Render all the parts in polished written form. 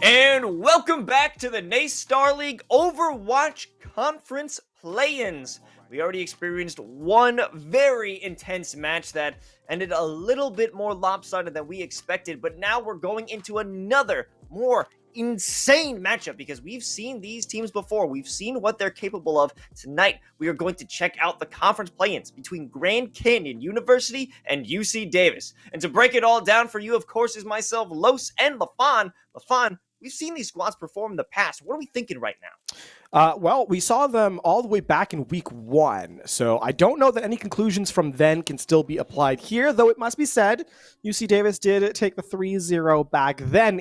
And welcome back to the NACE Starleague Overwatch Conference Play-ins. We already experienced one very intense match that ended a little bit more lopsided than we expected, but now we're going into another more insane matchup because we've seen these teams before. We've seen what they're capable of. Tonight, we are going to check out the conference play-ins between Grand Canyon University and UC Davis. And to break it all down for you, of course, is myself, Los, and LaFon. LaFon, we've seen these squads perform in the past. What are we thinking right now? Well, we saw them all the way back in week 1, so I don't know that any conclusions from then can still be applied here, though it must be said, UC Davis did take the 3-0 back then.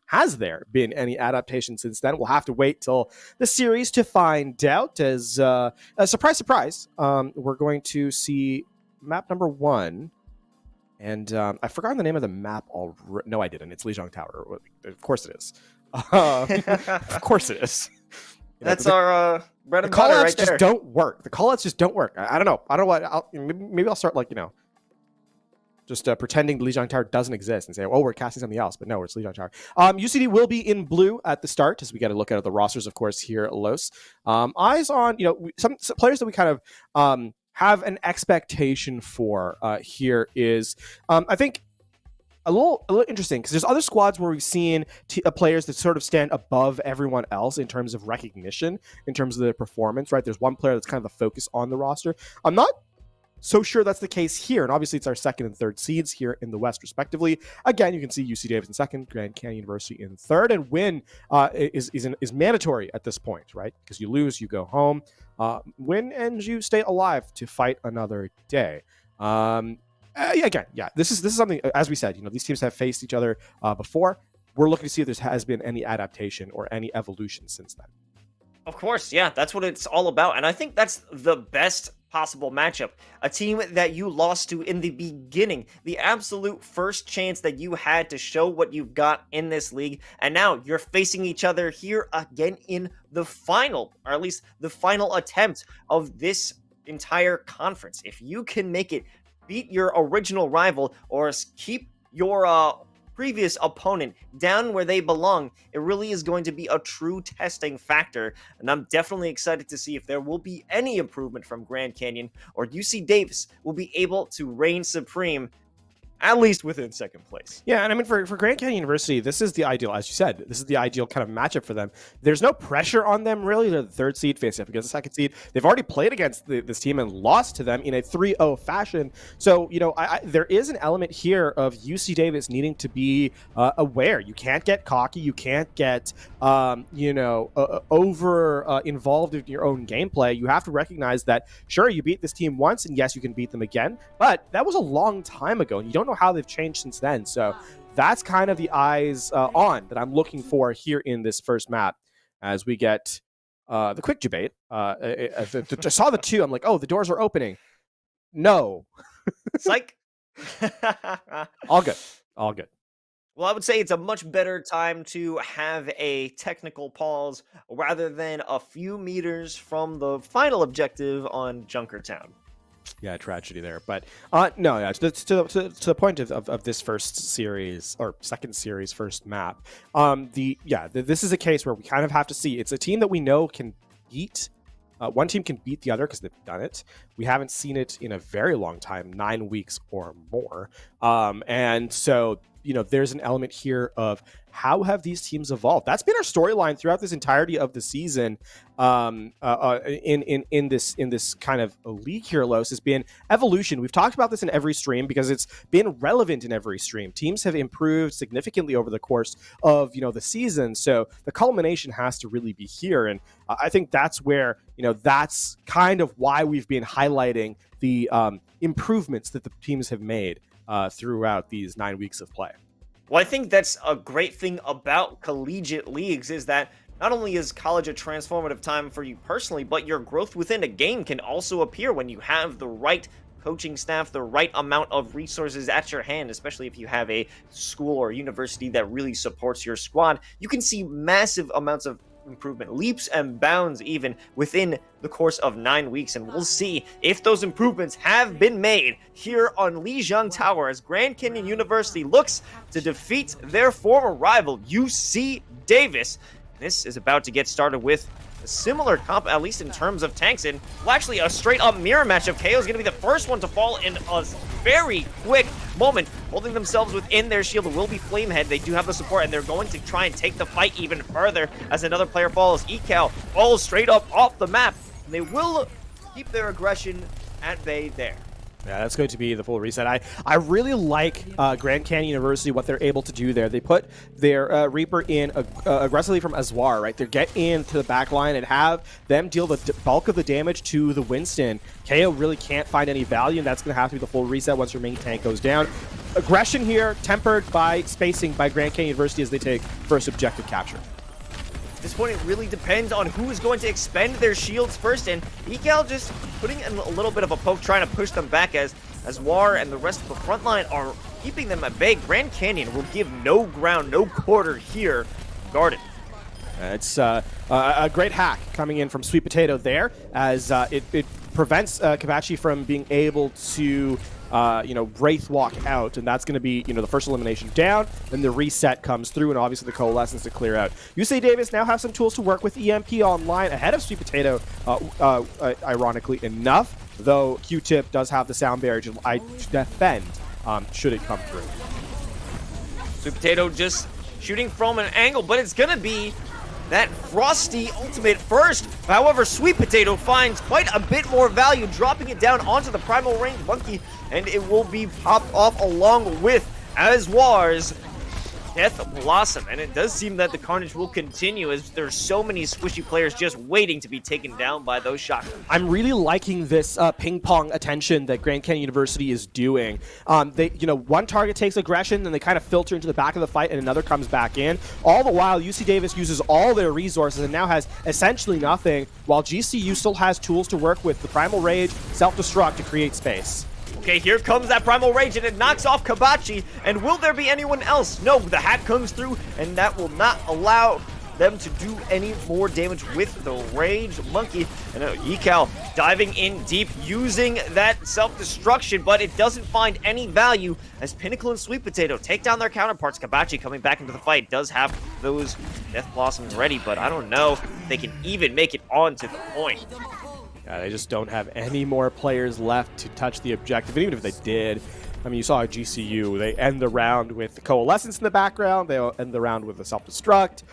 Has there been any adaptation since then? We'll have to wait till the series to find out. As a surprise, we're going to see map number 1. And I forgot the name of the map already. No, I didn't. It's Lijiang Tower. Of course it is. Of course it is. That's our bread and butter right there. The callouts just don't work. The callouts just don't work. I don't know. I don't know what. Maybe I'll start just pretending Lijiang Tower doesn't exist and say, "Oh, we're casting something else," but no, it's Lijiang Tower. UCD will be in blue at the start as we get a look at the rosters, of course, here at Los. Eyes on some players that we kind of have an expectation for here is I think a little interesting because there's other squads where we've seen players that sort of stand above everyone else in terms of recognition, in terms of their performance, right? There's one player that's kind of the focus on the roster. I'm not so sure that's the case here, and obviously it's our second and third seeds here in the West, respectively. Again, you can see UC Davis in second, Grand Canyon University in third, and win is mandatory at this point, right? Because you lose, you go home. Win and you stay alive to fight another day. This is something, as we said, these teams have faced each other before. We're looking to see if there has been any adaptation or any evolution since then. Of course, yeah, that's what it's all about. And I think that's the best possible matchup. A team that you lost to in the beginning, the absolute first chance that you had to show what you've got in this league, and now you're facing each other here again in the final, or at least the final attempt of this entire conference. If you can make it, beat your original rival, or keep your previous opponent down where they belong, it really is going to be a true testing factor, and I'm definitely excited to see if there will be any improvement from Grand Canyon, or UC Davis will be able to reign supreme, at least within second place. Yeah, and I mean, for Grand Canyon University, this is the ideal, as you said, this is the ideal kind of matchup for them. There's no pressure on them, really. They're the third seed facing up against the second seed. They've already played against this team and lost to them in a 3-0 fashion. So, there is an element here of UC Davis needing to be aware. You can't get cocky. You can't get, over involved in your own gameplay. You have to recognize that, sure, you beat this team once, and yes, you can beat them again, but that was a long time ago, and you don't know how they've changed since then. So that's kind of the eyes on that I'm looking for here in this first map as we get the quick debate. I saw the 2. I'm like, oh, the doors are opening. No. Psych. All good. Well, I would say it's a much better time to have a technical pause rather than a few meters from the final objective on Junkertown. Yeah, tragedy there, but no, yeah. To the point of this first series or second series first map, this is a case where we kind of have to see. It's a team that we know can beat. One team can beat the other because they've done it. We haven't seen it in a very long time, 9 weeks or more, and so there's an element here of how have these teams evolved. That's been our storyline throughout this entirety of the season. In this kind of league here, Los, has been evolution. We've talked about this in every stream because it's been relevant in every stream. Teams have improved significantly over the course of the season, so the culmination has to really be here. And I think that's where that's kind of why we've been highlighting the improvements that the teams have made throughout these 9 weeks of play. Well, I think that's a great thing about collegiate leagues is that not only is college a transformative time for you personally, but your growth within a game can also appear when you have the right coaching staff, the right amount of resources at your hand, especially if you have a school or university that really supports your squad. You can see massive amounts of improvement, leaps and bounds even within the course of 9 weeks, and we'll see if those improvements have been made here on Lijiang Tower as Grand Canyon University looks to defeat their former rival, UC Davis. This is about to get started with a similar comp, at least in terms of tanks, and well, actually a straight-up mirror matchup. KO is going to be the first one to fall in a very quick moment, holding themselves within their shield. It will be Flamehead. They do have the support, and they're going to try and take the fight even further as another player falls. Ecal falls straight up off the map, and they will keep their aggression at bay there. Yeah, that's going to be the full reset. I really like Grand Canyon University, what they're able to do there. They put their Reaper in aggressively from Azwar, right? They get into the back line and have them deal the bulk of the damage to the Winston. KO really can't find any value, and that's going to have to be the full reset once your main tank goes down. Aggression here tempered by spacing by Grand Canyon University as they take first objective capture. At this point, it really depends on who is going to expend their shields first, and Ecal just putting in a little bit of a poke, trying to push them back as War and the rest of the front line are keeping them at bay. Grand Canyon will give no ground, no quarter here. Guarded. It's a great hack coming in from Sweet Potato there, as it prevents Kabachi from being able to Wraith walk out, and that's going to be, the first elimination down. Then the reset comes through, and obviously the coalescence to clear out. UC Davis now have some tools to work with EMP online ahead of Sweet Potato, ironically enough, though Q-Tip does have the sound barrier to defend should it come through. Sweet Potato just shooting from an angle, but it's going to be that Frosty ultimate first. However, Sweet Potato finds quite a bit more value, dropping it down onto the Primal Range Monkey, and it will be popped off along with Azwar's Death Blossom. And it does seem that the carnage will continue as there's so many squishy players just waiting to be taken down by those shotguns. I'm really liking this ping pong attention that Grand Canyon University is doing. They, one target takes aggression, then they kind of filter into the back of the fight, and another comes back in. All the while, UC Davis uses all their resources and now has essentially nothing, while GCU still has tools to work with: the Primal Rage, self-destruct to create space. Okay, here comes that Primal Rage, and it knocks off Kabachi. And will there be anyone else? No, the hack comes through, and that will not allow them to do any more damage with the Rage Monkey. And Ecal diving in deep, using that self-destruction, but it doesn't find any value as Pinnacle and Sweet Potato take down their counterparts. Kabachi coming back into the fight does have those Death Blossoms ready, but I don't know if they can even make it onto the point. Yeah, they just don't have any more players left to touch the objective. And even if they did, I mean, you saw at GCU, they end the round with the Coalescence in the background. They end the round with the Self-Destruct.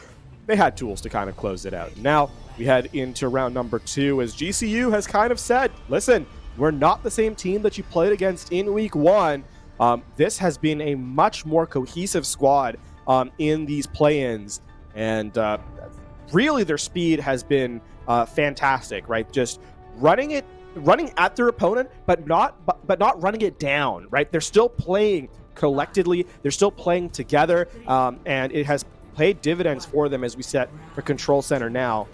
They had tools to kind of close it out. Now, we head into round number 2 as GCU has kind of said, listen, we're not the same team that you played against in week 1. This has been a much more cohesive squad in these play-ins. And really, their speed has been fantastic, right? Just running at their opponent, but not running it down, right? They're still playing collectively, they're still playing together, and it has paid dividends for them as we set for Control Center now.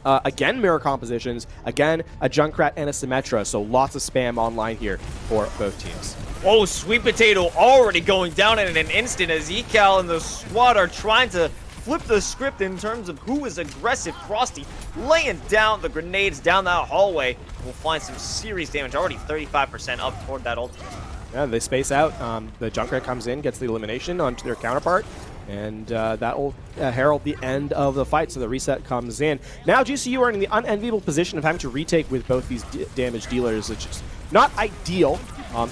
Again, mirror compositions, again, a Junkrat and a Symmetra, so lots of spam online here for both teams. Oh, Sweet Potato already going down in an instant as Ecal and the squad are trying to flip the script in terms of who is aggressive. Frosty laying down the grenades down that hallway. We'll find some serious damage, already 35% up toward that ultimate. Yeah, they space out. The Junkrat comes in, gets the elimination onto their counterpart, and that will herald the end of the fight, so the reset comes in. Now GCU are in the unenviable position of having to retake with both these damage dealers, which is not ideal,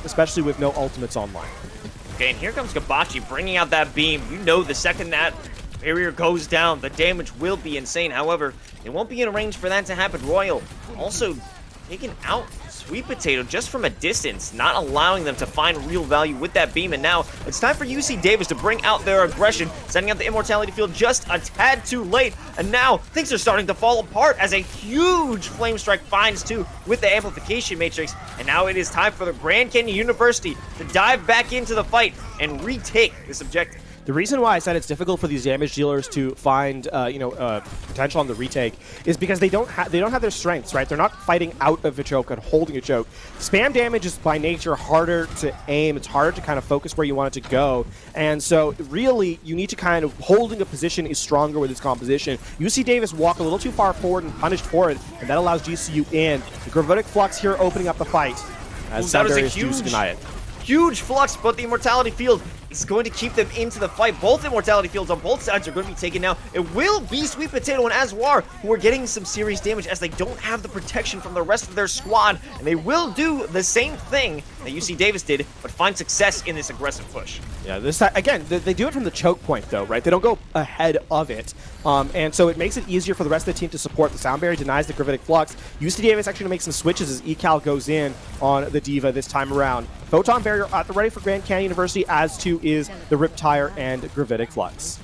especially with no ultimates online. Okay, and here comes Kabachi bringing out that beam. You know the second that barrier goes down, the damage will be insane. However, they won't be in range for that to happen. Royal also taking out Sweet Potato just from a distance, not allowing them to find real value with that beam. And now it's time for UC Davis to bring out their aggression, setting up the Immortality Field just a tad too late. And now things are starting to fall apart as a huge Flame Strike finds two with the Amplification Matrix. And now it is time for the Grand Canyon University to dive back into the fight and retake this objective. The reason why I said it's difficult for these damage dealers to find, potential on the retake is because they don't have their strengths, right? They're not fighting out of a choke and holding a choke. Spam damage is by nature harder to aim. It's harder to kind of focus where you want it to go. And so really, you need to kind of holding a position is stronger with its composition. UC Davis walk a little too far forward and punished for it, and that allows GCU in. The Gravitic Flux here opening up the fight. As that was a huge deny it. Huge flux, but the Immortality Field is going to keep them into the fight. Both Immortality Fields on both sides are going to be taken now. It will be Sweet Potato and Azwar who are getting some serious damage as they don't have the protection from the rest of their squad, and they will do the same thing that UC Davis did, but find success in this aggressive push. Yeah, this again, they do it from the choke point though, right? They don't go ahead of it, and so it makes it easier for the rest of the team to support. The Sound Barrier denies the Gravitic Flux. UC Davis actually going to make some switches as eCal goes in on the D.Va this time around. Photon Barrier at the ready for Grand Canyon University, as too is the Riptire and Gravitic Flux.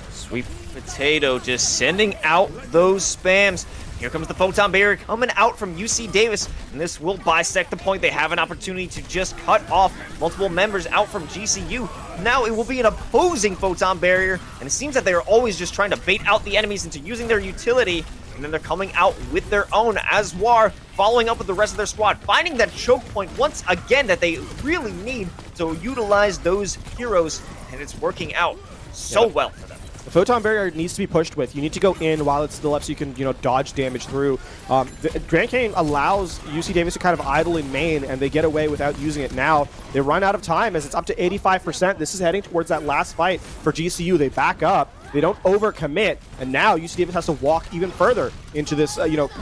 Sweet Potato just sending out those spams. Here comes the Photon Barrier coming out from UC Davis, and this will bisect the point. They have an opportunity to just cut off multiple members out from GCU. Now it will be an opposing Photon Barrier, and it seems that they are always just trying to bait out the enemies into using their utility, and then they're coming out with their own. Azwar following up with the rest of their squad, finding that choke point once again that they really need to utilize those heroes, and it's working out so well for them. The Photon Barrier needs to be pushed with. You need to go in while it's still up so you can, dodge damage through. The Grand Canyon allows UC Davis to kind of idle in main, and they get away without using it now. They run out of time as it's up to 85%. This is heading towards that last fight for GCU. They back up. They don't overcommit, and now UC Davis has to walk even further into this,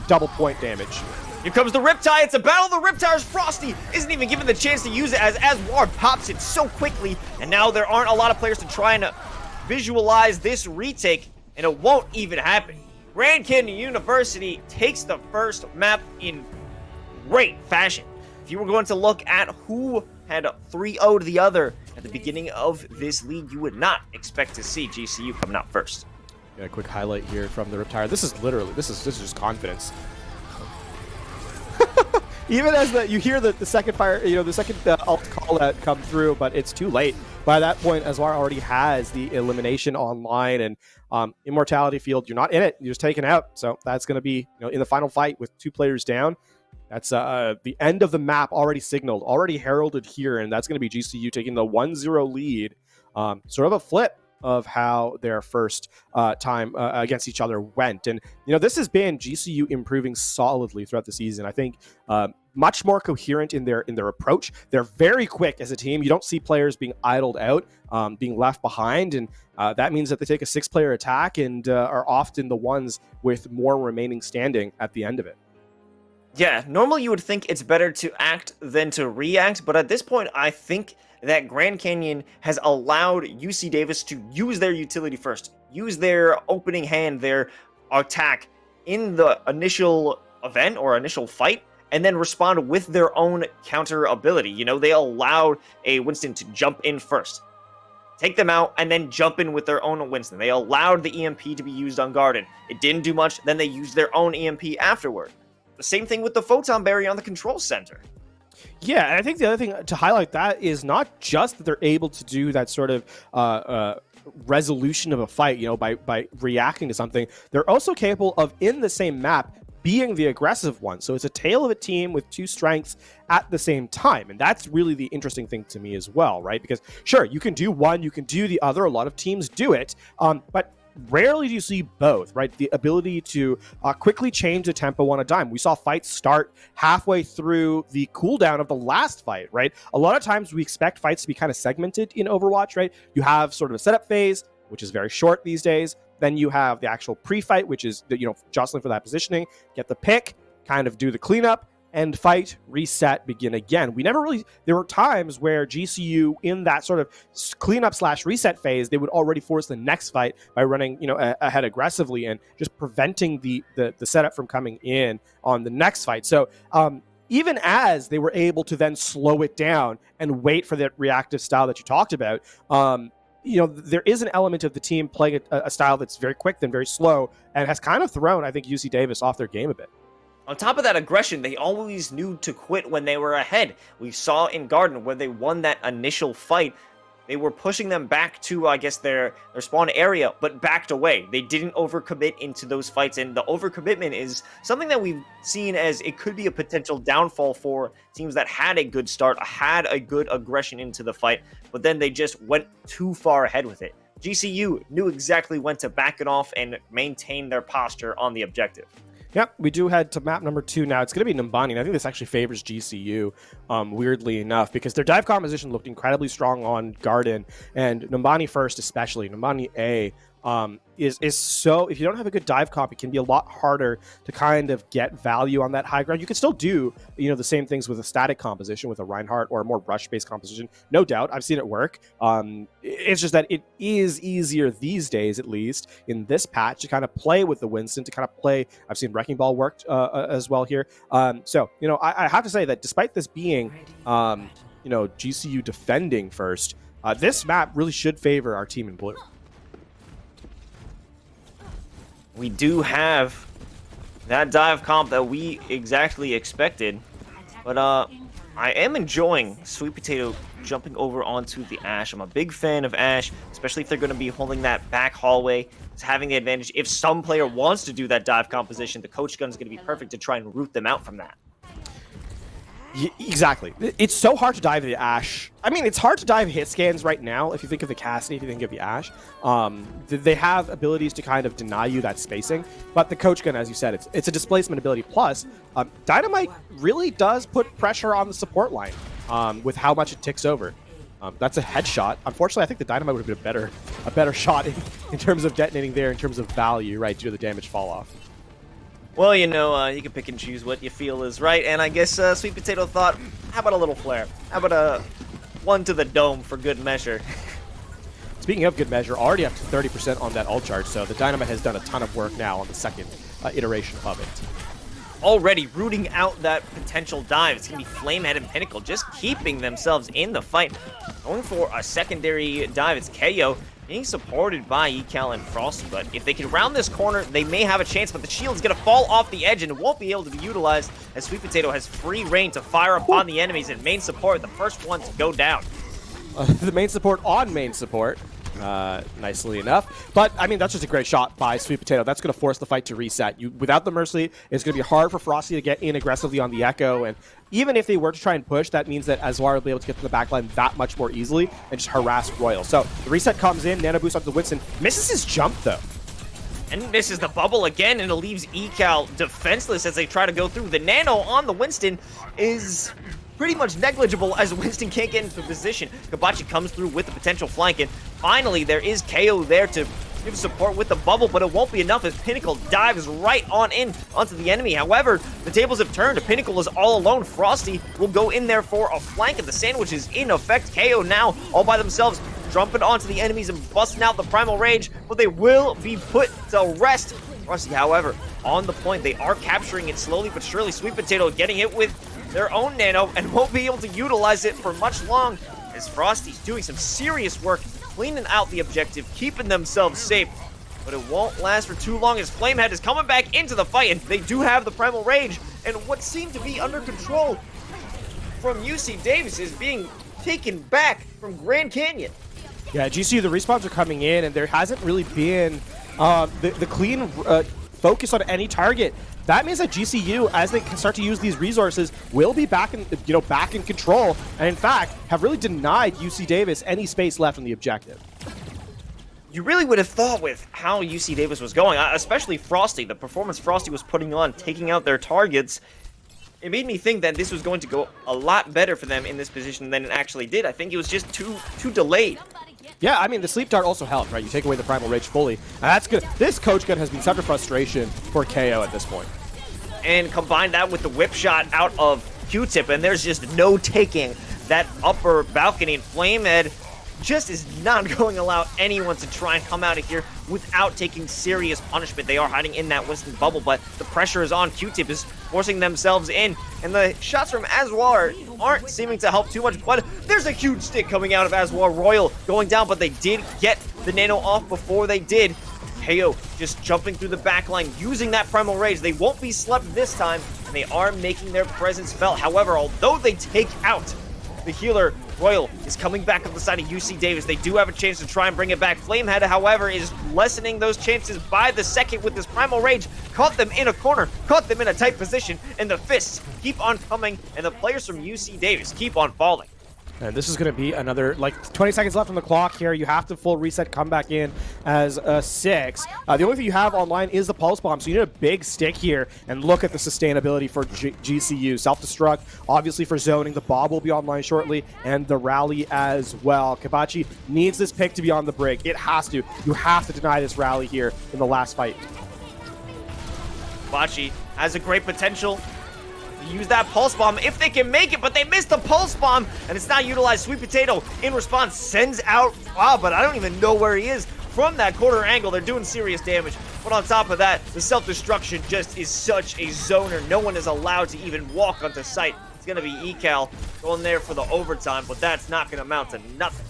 double point damage. Here comes the Riptide. It's a battle of the Riptires. Frosty isn't even given the chance to use it as Azwar pops it so quickly, and now there aren't a lot of players to try and visualize this retake, and it won't even happen. Grand Canyon University takes the first map in great fashion. If you were going to look at who had 3-0'd the other at the beginning of this league, you would not expect to see GCU coming out first. Yeah, a quick highlight here from the Riptire. This is just confidence. Even as you hear the second fire, the second ult call that come through, but it's too late. By that point, Azwar already has the elimination online, and Immortality Field, you're not in it, you're just taken out. So that's going to be, in the final fight with 2 players down. That's the end of the map already signaled, already heralded here, and that's going to be GCU taking the 1-0 lead. Sort of a flip of how their first time against each other went. And, this has been GCU improving solidly throughout the season. I think much more coherent in their approach. They're very quick as a team. You don't see players being idled out, being left behind. And that means that they take a 6-player attack and are often the ones with more remaining standing at the end of it. Yeah, normally you would think it's better to act than to react, but at this point, I think that Grand Canyon has allowed UC Davis to use their utility first, use their opening hand, their attack in the initial event or initial fight, and then respond with their own counter ability. They allowed a Winston to jump in first, take them out, and then jump in with their own Winston. They allowed the EMP to be used on Garden. It didn't do much, then they used their own EMP afterward. The same thing with the Photon Barrier on the control center. Yeah, and I think the other thing to highlight that is not just that they're able to do that sort of resolution of a fight, by reacting to something. They're also capable of, in the same map, being the aggressive one. So it's a tale of a team with 2 strengths at the same time. And that's really the interesting thing to me as well, right? Because sure, you can do one, you can do the other. A lot of teams do it, but rarely do you see both, right? The ability to quickly change the tempo on a dime. We saw fights start halfway through the cooldown of the last fight, right? A lot of times we expect fights to be kind of segmented in Overwatch, right? You have sort of a setup phase, which is very short these days. Then you have the actual pre-fight, which is, jostling for that positioning, get the pick, kind of do the cleanup, end fight, reset, begin again. There were times where GCU in that sort of cleanup / reset phase, they would already force the next fight by running, ahead aggressively and just preventing the setup from coming in on the next fight. So, even as they were able to then slow it down and wait for that reactive style that you talked about, there is an element of the team playing a style that's very quick, then very slow, and has kind of thrown, I think, UC Davis off their game a bit. On top of that aggression, they always knew to quit when they were ahead. We saw in Garden when they won that initial fight, They were pushing them back to, I guess, their spawn area, but backed away. They didn't overcommit into those fights, and the overcommitment is something that we've seen as it could be a potential downfall for teams that had a good start, had a good aggression into the fight, but then they just went too far ahead with it. GCU knew exactly when to back it off and maintain their posture on the objective. Yep, we do head to map number 2 now. It's going to be Numbani, and I think this actually favors GCU, weirdly enough, because their dive composition looked incredibly strong on Garden, and Numbani first especially. Numbani A is so, if you don't have a good dive comp, it can be a lot harder to kind of get value on that high ground. You can still do, the same things with a static composition, with a Reinhardt or a more rush-based composition. No doubt, I've seen it work. It's just that it is easier these days, at least in this patch, to kind of play with the Winston, to kind of play. I've seen Wrecking Ball worked as well here. So, I have to say that despite this being, GCU defending first, this map really should favor our team in blue. We do have that dive comp that we exactly expected, but I am enjoying Sweet Potato jumping over onto the Ashe. I'm a big fan of Ashe, especially if they're going to be holding that back hallway. It's having the advantage. If some player wants to do that dive composition, the coach gun is going to be perfect to try and root them out from that. Exactly. It's so hard to dive the Ashe. I mean, it's hard to dive hit scans right now. If you think of the Cassidy, if you think of the Ashe, they have abilities to kind of deny you that spacing. But the coach gun, as you said, it's a displacement ability. Plus, Dynamite really does put pressure on the support line with how much it ticks over. That's a headshot. Unfortunately, I think the Dynamite would have been a better shot in terms of detonating there, in terms of value, right, due to the damage fall off. Well, you can pick and choose what you feel is right, and I guess Sweet Potato thought, how about a little flare? How about a one to the dome for good measure? Speaking of good measure, already up to 30% on that ult charge, so the Dynamite has done a ton of work now on the second iteration of it. Already rooting out that potential dive. It's going to be Flamehead and Pinnacle just keeping themselves in the fight. Going for a secondary dive, it's KO. Being supported by Ecal and Frosty, but if they can round this corner, they may have a chance, but the shield's going to fall off the edge and won't be able to be utilized as Sweet Potato has free reign to fire upon the enemies, and main support, the first one to go down. The main support on main support, nicely enough. But, I mean, that's just a great shot by Sweet Potato. That's going to force the fight to reset. Without the Mercy, it's going to be hard for Frosty to get in aggressively on the Echo, and even if they were to try and push, that means that Azwar will be able to get to the backline that much more easily and just harass Royal. So the reset comes in, Nano Boost onto the Winston. Misses his jump, though. And misses the bubble again, and it leaves Ecal defenseless as they try to go through. The Nano on the Winston is pretty much negligible as Winston can't get into position. Kabachi comes through with the potential flank, and finally there is KO there to give support with the bubble, but it won't be enough as Pinnacle dives right on in onto the enemy. However, the tables have turned. Pinnacle is all alone. Frosty will go in there for a flank, and the sandwich is in effect. KO now all by themselves, jumping onto the enemies and busting out the Primal Rage, but they will be put to rest. Frosty, however, on the point. They are capturing it slowly but surely. Sweet Potato getting hit with their own Nano and won't be able to utilize it for much long as Frosty's doing some serious work cleaning out the objective, keeping themselves safe, but it won't last for too long as Flamehead is coming back into the fight, and they do have the Primal Rage, and what seemed to be under control from UC Davis is being taken back from Grand Canyon. Yeah, GCU, the respawns are coming in, and there hasn't really been the clean focus on any target. That means that GCU, as they can start to use these resources, will be back in, back in control, and in fact, have really denied UC Davis any space left on the objective. You really would have thought with how UC Davis was going, especially Frosty, the performance Frosty was putting on, taking out their targets, it made me think that this was going to go a lot better for them in this position than it actually did. I think it was just too delayed. Yeah, I mean, the sleep dart also helped, right? You take away the Primal Rage fully, and that's good. This coach gun has been such a frustration for KO at this point. And combine that with the whip shot out of Q-Tip, and there's just no taking that upper balcony, and Flamehead just is not going to allow anyone to try and come out of here without taking serious punishment. They are hiding in that Winston bubble, but the pressure is on. Q-Tip is forcing themselves in, and the shots from Azwar aren't seeming to help too much, but there's a huge stick coming out of Azwar. Royal going down, but they did get the Nano off before they did. KO just jumping through the backline, using that Primal Rage. They won't be slept this time, and they are making their presence felt. However, although they take out the healer. Royal is coming back up the side of UC Davis. They do have a chance to try and bring it back. Flamehead, however, is lessening those chances by the second with this Primal Rage. Caught them in a corner, caught them in a tight position, and the fists keep on coming, and the players from UC Davis keep on falling. And this is going to be another, like, 20 seconds left on the clock here. You have to full reset, come back in as a 6. The only thing you have online is the Pulse Bomb, so you need a big stick here. And look at the sustainability for GCU. Self-destruct, obviously for zoning. The Bob will be online shortly, and the Rally as well. Kabachi needs this pick to be on the break. It has to. You have to deny this Rally here in the last fight. Kabachi has a great potential. Use that Pulse Bomb if they can make it, but they missed the Pulse Bomb, and it's not utilized. Sweet Potato, in response, sends out Wow, but I don't even know where he is. From that corner angle, they're doing serious damage. But on top of that, the self-destruction just is such a zoner. No one is allowed to even walk onto site. It's going to be Ecal going there for the overtime, but that's not going to amount to nothing.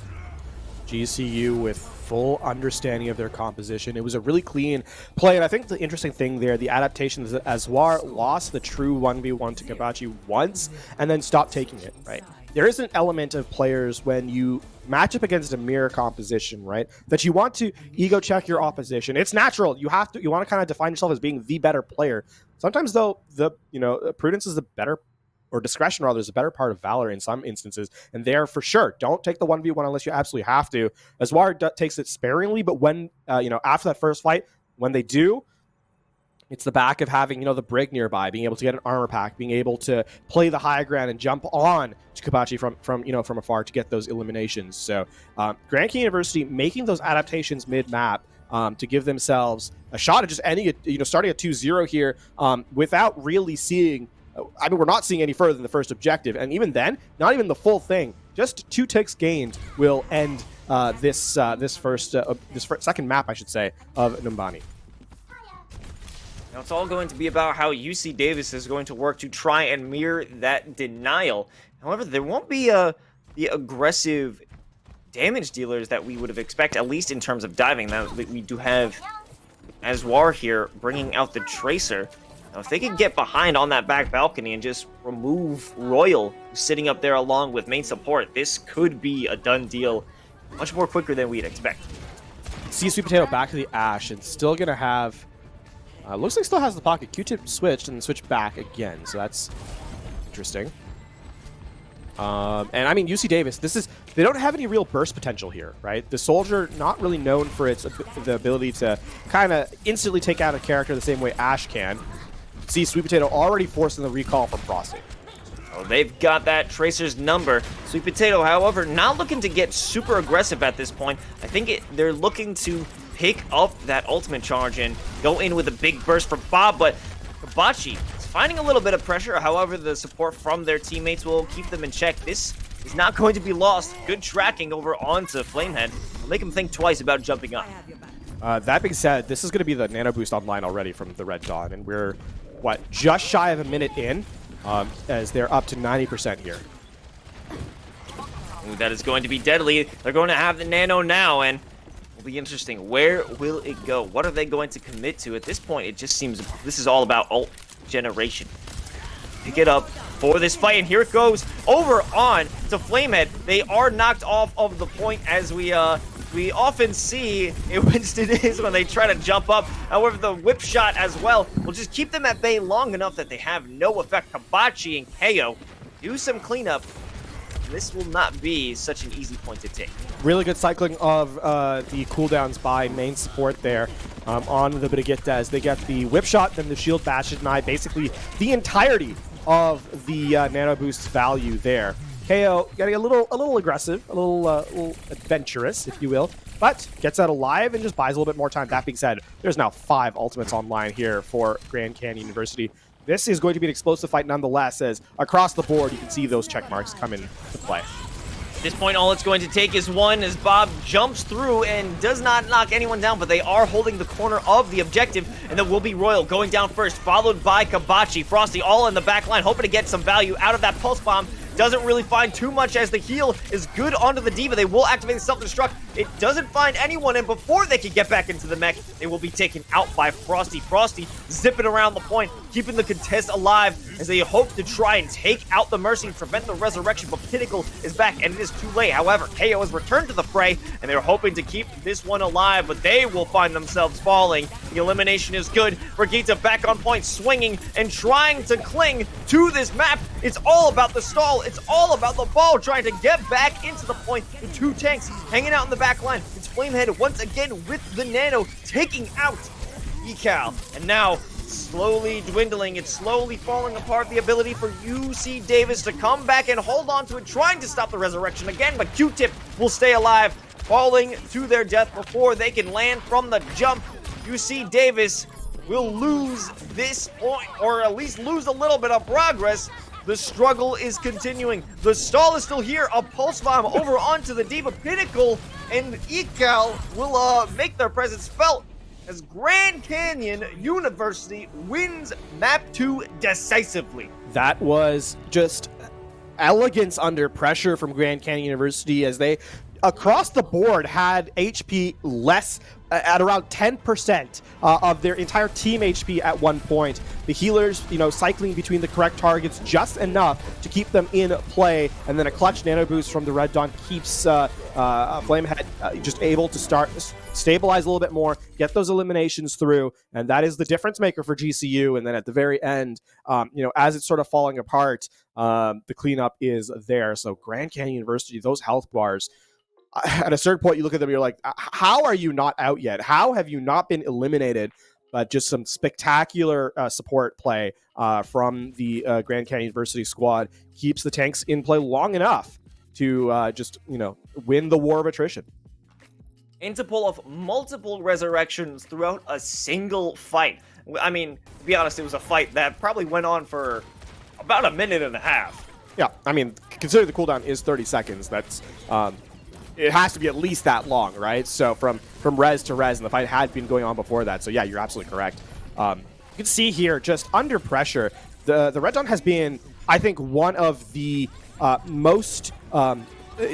GCU with full understanding of their composition. It was a really clean play, and I think the interesting thing there, the adaptation is that Azwar lost the true 1v1 to Kabachi once and then stopped taking it, right? There is an element of players when you match up against a mirror composition, right, that you want to ego check your opposition. It's natural. You want to kind of define yourself as being the better player. Sometimes though, prudence is the better, or discretion rather, is a better part of valor in some instances, and there for sure don't take the 1v1 unless you absolutely have to. Azwar takes it sparingly, but when after that first fight, when they do, it's the back of having the Brig nearby, being able to get an armor pack, being able to play the high ground and jump on to Kabachi from afar to get those eliminations. So Grand Canyon University making those adaptations mid-map to give themselves a shot at just ending it, starting at 2-0 here without really seeing. I mean, we're not seeing any further than the first objective, and even then, not even the full thing. Just 2 ticks gained will end this second map, I should say, of Numbani. Now it's all going to be about how UC Davis is going to work to try and mirror that denial. However, there won't be the aggressive damage dealers that we would have expected, at least in terms of diving. Now we do have Azwar here bringing out the Tracer. Now, if they could get behind on that back balcony and just remove Royal sitting up there along with main support, this could be a done deal much more quicker than we'd expect. See Sweet Potato back to the Ash and still going to have... looks like still has the pocket. Q-Tip switched and then switched back again, so that's interesting. And I mean, UC Davis, they don't have any real burst potential here, right? The Soldier, not really known for the ability to kind of instantly take out a character the same way Ash can. See Sweet Potato already forcing the recall from Frosty. Oh, they've got that Tracer's number. Sweet Potato, however, not looking to get super aggressive at this point. I think they're looking to pick up that ultimate charge and go in with a big burst for Bob, but Kabachi is finding a little bit of pressure. However, the support from their teammates will keep them in check. This is not going to be lost. Good tracking over onto Flamehead. Will make him think twice about jumping up. That being said, this is going to be the Nano Boost online already from the Red Dawn, and we're, just shy of a minute in, as they're up to 90% here. Ooh, that is going to be deadly. They're going to have the Nano now, and it'll be interesting. Where will it go? What are they going to commit to? At this point, it just seems this is all about ult generation. Pick it up for this fight, and here it goes over on to Flamehead. They are knocked off of the point, as we often see in Winston is when they try to jump up. However, the whip shot as well will just keep them at bay long enough that they have no effect. Kabachi and KO do some cleanup. This will not be such an easy point to take. Really good cycling of the cooldowns by main support there on the Brigitte as they get the whip shot, then the shield bash deny, basically the entirety of the Nano Boost's value there. KO getting a little aggressive, a little adventurous, if you will, but gets out alive and just buys a little bit more time. That being said, there's now 5 ultimates online here for Grand Canyon University. This is going to be an explosive fight nonetheless, as across the board you can see those check marks come into play. At this point, all it's going to take is one as Bob jumps through and does not knock anyone down, but they are holding the corner of the objective, and then will be Royal going down first, followed by Kabachi. Frosty all in the back line, hoping to get some value out of that Pulse Bomb. doesn't really find too much as the heal is good onto the D.Va. They will activate the self-destruct. It doesn't find anyone, and before they can get back into the mech, they will be taken out by Frosty. Frosty zipping around the point, keeping the contest alive as they hope to try and take out the Mercy and prevent the resurrection, but Pinnacle is back, and it is too late. However, KO has returned to the fray, and they're hoping to keep this one alive, but they will find themselves falling. The elimination is good. Brigitte back on point, swinging and trying to cling to this map. It's all about the stall. It's all about the ball trying to get back into the point. The two tanks hanging out in the back line. It's Flamehead once again with the Nano taking out Ecal. And now slowly dwindling. It's slowly falling apart. The ability for UC Davis to come back and hold on to it, trying to stop the resurrection again, but Q-Tip will stay alive, falling to their death before they can land from the jump. UC Davis will lose this point, or at least lose a little bit of progress. The struggle is continuing. The stall is still here. A pulse bomb over onto the D.Va. Pinnacle and Ecal will make their presence felt as Grand Canyon University wins Map 2 decisively. That was just elegance under pressure from Grand Canyon University, as they across the board had HP less at around 10% of their entire team HP at one point. The healers, cycling between the correct targets just enough to keep them in play, and then a clutch nano boost from the Red Dawn keeps Flamehead just able to stabilize a little bit more, get those eliminations through, and that is the difference maker for GCU. And then at the very end, as it's sort of falling apart, the cleanup is there. So Grand Canyon University, those health bars, at a certain point, you look at them, you're like, how are you not out yet? How have you not been eliminated? But just some spectacular support play from the Grand Canyon University squad keeps the tanks in play long enough to win the war of attrition. And to pull off multiple resurrections throughout a single fight. I mean, to be honest, it was a fight that probably went on for about a minute and a half. Yeah, I mean, consider the cooldown is 30 seconds. That's it has to be at least that long, right? So from res to res, and the fight had been going on before that. So yeah, you're absolutely correct. You can see here, just under pressure, the Red Dawn has been, I think, one of the most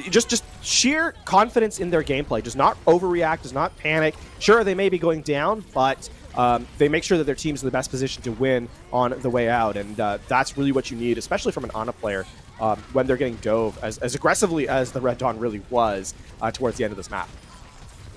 just sheer confidence in their gameplay. Does not overreact, does not panic. Sure, they may be going down, but they make sure that their team's in the best position to win on the way out, and that's really what you need, especially from an Ana player. When they're getting dove as aggressively as the Red Dawn really was towards the end of this map.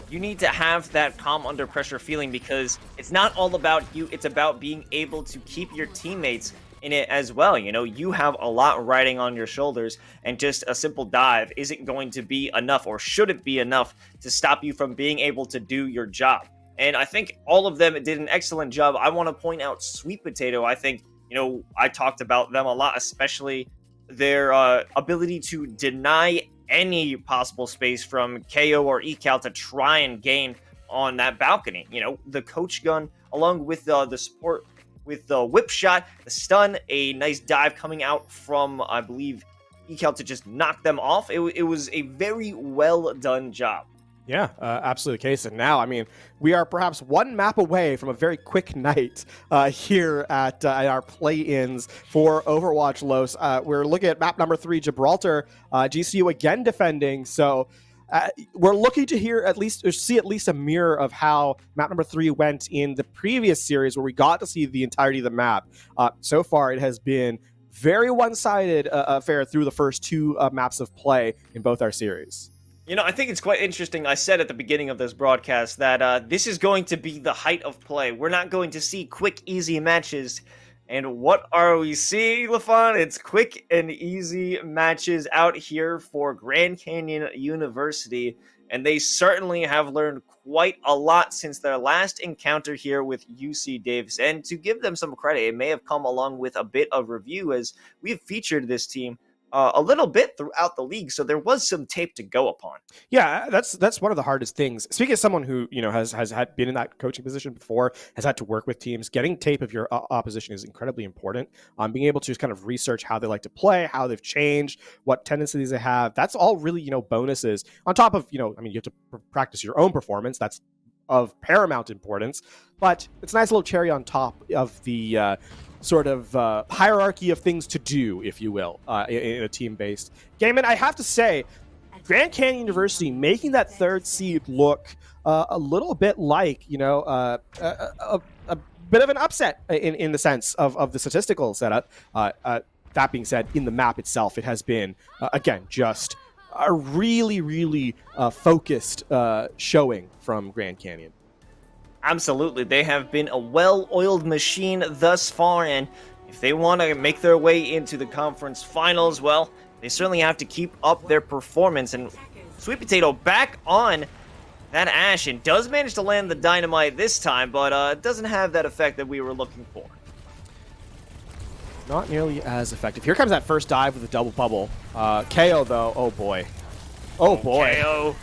You need to have that calm under pressure feeling, because it's not all about you, it's about being able to keep your teammates in it as well. You have a lot riding on your shoulders, and just a simple dive isn't going to be enough, or shouldn't be enough, to stop you from being able to do your job. And I think all of them did an excellent job. I want to point out Sweet Potato. I think, I talked about them a lot, especially their ability to deny any possible space from KO or Ecal to try and gain on that balcony. The coach gun, along with the support with the whip shot, the stun, a nice dive coming out from, I believe, Ecal to just knock them off. It was a very well done job. Yeah, absolutely the case. And now, I mean, we are perhaps one map away from a very quick night here at our play-ins for Overwatch, Los. We're looking at map number 3, Gibraltar, GCU again defending. So we're looking to see at least a mirror of how map number 3 went in the previous series, where we got to see the entirety of the map. So far, it has been very one-sided affair through the first 2 maps of play in both our series. I think it's quite interesting. I said at the beginning of this broadcast that this is going to be the height of play. We're not going to see quick, easy matches. And what are we seeing, LaFon? It's quick and easy matches out here for Grand Canyon University. And they certainly have learned quite a lot since their last encounter here with UC Davis. And to give them some credit, it may have come along with a bit of review, as we've featured this team a little bit throughout the league, so there was some tape to go upon. Yeah, that's one of the hardest things. Speaking as someone who has had been in that coaching position before, has had to work with teams, getting tape of your opposition is incredibly important. Being able to just kind of research how they like to play, how they've changed, what tendencies they have. That's all really bonuses on top of you have to practice your own performance. That's of paramount importance, but it's a nice little cherry on top of the sort of hierarchy of things to do, if you will, in a team-based game. And I have to say, Grand Canyon University making that third seed look a little bit like, a bit of an upset in the sense of the statistical setup. That being said, in the map itself, it has been, again, just a really, really focused showing from Grand Canyon. Absolutely. They have been a well-oiled machine thus far, and if they want to make their way into the conference finals, well, they certainly have to keep up their performance. And Sweet Potato back on that Ash and does manage to land the dynamite this time, but doesn't have that effect that we were looking for. Not nearly as effective. Here comes that first dive with a double bubble. KO, though. Oh, boy. Oh, boy.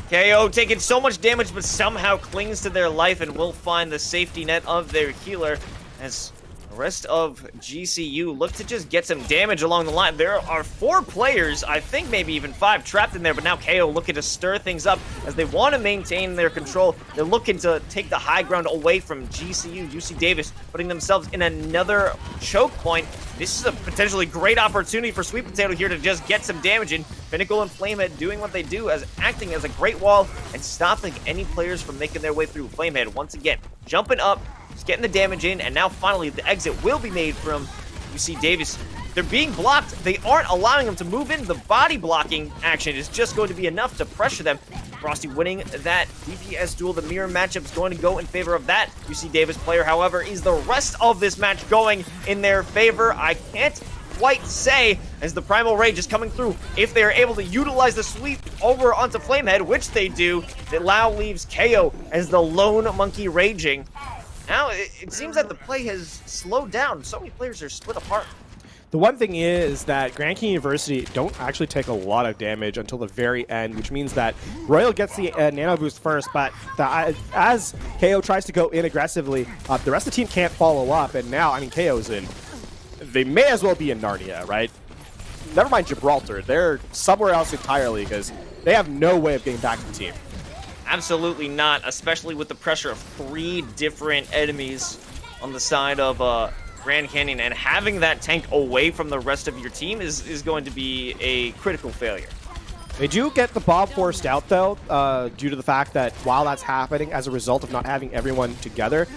KO taking so much damage, but somehow clings to their life and will find the safety net of their healer as the rest of GCU look to just get some damage along the line. There are 4 players, I think maybe even 5, trapped in there, but now KO looking to stir things up as they want to maintain their control. They're looking to take the high ground away from GCU, UC Davis, putting themselves in another choke point. This is a potentially great opportunity for Sweet Potato here to just get some damage in. Pinnacle and Flamehead doing what they do, as acting as a great wall and stopping any players from making their way through. Flamehead once again jumping up, just getting the damage in, and now finally the exit will be made from UC Davis. They're being blocked. They aren't allowing them to move in. The body blocking action is just going to be enough to pressure them. Frosty winning that DPS duel. The mirror matchup is going to go in favor of that UC Davis player. However, is the rest of this match going in their favor? I can't quite say, as the Primal Rage is coming through. If they are able to utilize the sweep over onto Flamehead, which they do, it now leaves KO as the lone monkey raging. Now, it seems that the play has slowed down. So many players are split apart. The one thing is that Grand Canyon University don't actually take a lot of damage until the very end, which means that Royal gets the nano boost first, but as KO tries to go in aggressively, the rest of the team can't follow up, and now, I mean, KO's in. They may as well be in Narnia, right? Never mind Gibraltar. They're somewhere else entirely because they have no way of getting back to the team. Absolutely not, especially with the pressure of 3 different enemies on the side of Grand Canyon, and having that tank away from the rest of your team is going to be a critical failure. They do get the Bob forced out, though, due to the fact that while that's happening as a result of not having everyone together,